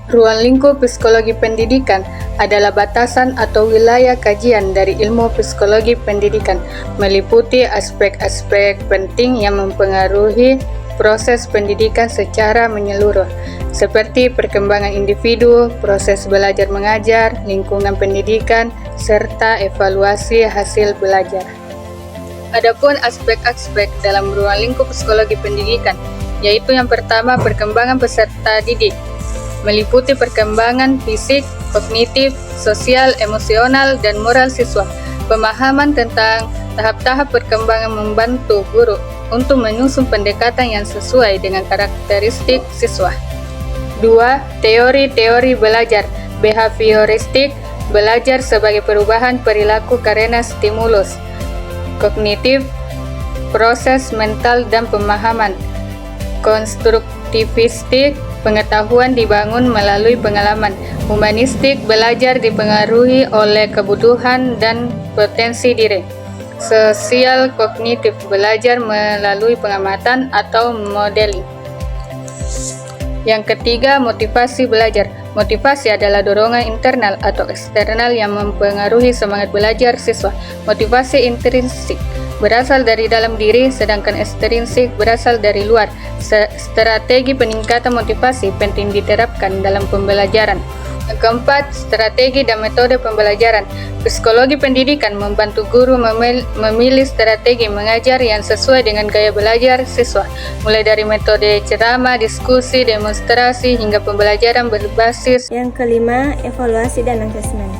Ruang lingkup psikologi pendidikan adalah batasan atau wilayah kajian dari ilmu psikologi pendidikan, meliputi aspek-aspek penting yang mempengaruhi proses pendidikan secara menyeluruh, seperti perkembangan individu, proses belajar mengajar, lingkungan pendidikan, serta evaluasi hasil belajar. Adapun aspek-aspek dalam ruang lingkup psikologi pendidikan, yaitu yang pertama perkembangan peserta didik, meliputi perkembangan fisik, kognitif, sosial, emosional, dan moral siswa. Pemahaman tentang tahap-tahap perkembangan membantu guru untuk menyusun pendekatan yang sesuai dengan karakteristik siswa. 2. Teori-teori belajar, behavioristik, belajar sebagai perubahan perilaku karena stimulus. Kognitif, proses mental dan pemahaman. Konstruktivistik, pengetahuan dibangun melalui pengalaman. Humanistik, belajar dipengaruhi oleh kebutuhan dan potensi diri. Sosial kognitif, belajar melalui pengamatan atau modeling. Yang ketiga, motivasi belajar. Motivasi adalah dorongan internal atau eksternal yang mempengaruhi semangat belajar siswa. Motivasi intrinsik berasal dari dalam diri, sedangkan ekstrinsik berasal dari luar. Strategi peningkatan motivasi penting diterapkan dalam pembelajaran. Yang keempat, strategi dan metode pembelajaran. Psikologi pendidikan membantu guru memilih strategi mengajar yang sesuai dengan gaya belajar siswa, mulai dari metode ceramah, diskusi, demonstrasi, hingga pembelajaran berbasis. Yang kelima, evaluasi dan asesmen.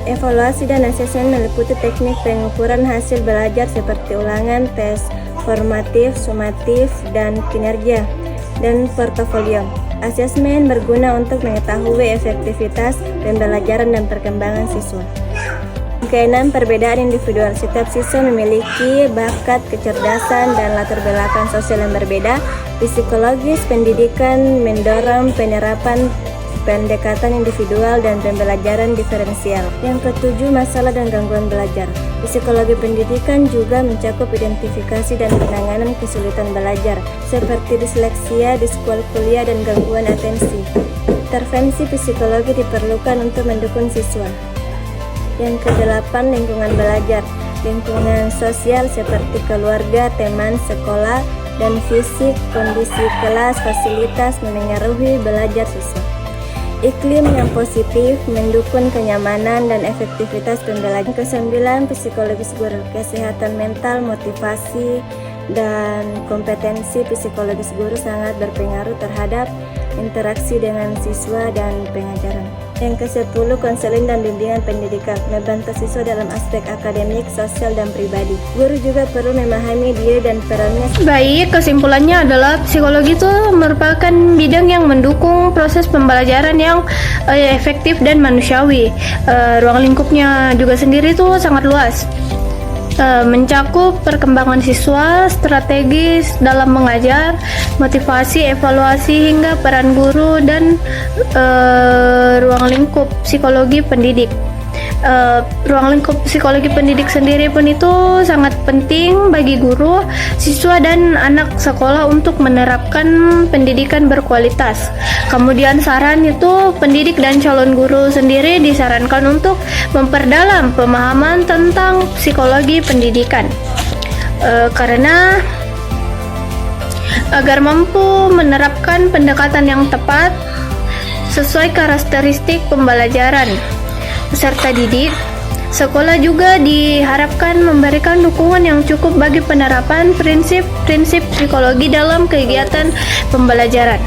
Evaluasi dan asesmen meliputi teknik pengukuran hasil belajar seperti ulangan, tes formatif, sumatif, dan kinerja, dan portofolio. Asesmen berguna untuk mengetahui efektivitas pembelajaran dan perkembangan siswa. Keenam, perbedaan individual. Setiap siswa memiliki bakat, kecerdasan, dan latar belakang sosial yang berbeda. Psikologis pendidikan mendorong penerapan pendekatan individual dan pembelajaran diferensial. Yang ketujuh, masalah dan gangguan belajar. Psikologi pendidikan juga mencakup identifikasi dan penanganan kesulitan belajar, seperti disleksia, diskalkulia, dan gangguan atensi. Intervensi psikologi diperlukan untuk mendukung siswa. Yang kedelapan, lingkungan belajar. Lingkungan sosial seperti keluarga, teman, sekolah, dan fisik, kondisi kelas, fasilitas memengaruhi belajar siswa. Iklim yang positif mendukung kenyamanan dan efektivitas pembelajaran. Kesembilan, psikologis guru. Kesehatan mental, motivasi, dan kompetensi psikologis guru sangat berpengaruh terhadap interaksi dengan siswa dan pengajaran. Yang ke-10, konseling dan bimbingan pendidikan, membantu siswa dalam aspek akademik, sosial, dan pribadi. Guru juga perlu memahami diri dan perannya. Baik, kesimpulannya adalah psikologi itu merupakan bidang yang mendukung proses pembelajaran yang efektif dan manusiawi. Ruang lingkupnya juga sendiri itu sangat luas. Mencakup perkembangan siswa, strategis dalam mengajar, motivasi, evaluasi, hingga peran guru dan ruang lingkup psikologi pendidik. Ruang lingkup psikologi pendidik sendiri pun itu sangat penting bagi guru, siswa, dan anak sekolah untuk menerapkan pendidikan berkualitas. Kemudian saran itu, pendidik dan calon guru sendiri disarankan untuk memperdalam pemahaman tentang psikologi pendidikan, karena agar mampu menerapkan pendekatan yang tepat sesuai karakteristik pembelajaran peserta didik. Sekolah juga diharapkan memberikan dukungan yang cukup bagi penerapan prinsip-prinsip psikologi dalam kegiatan pembelajaran.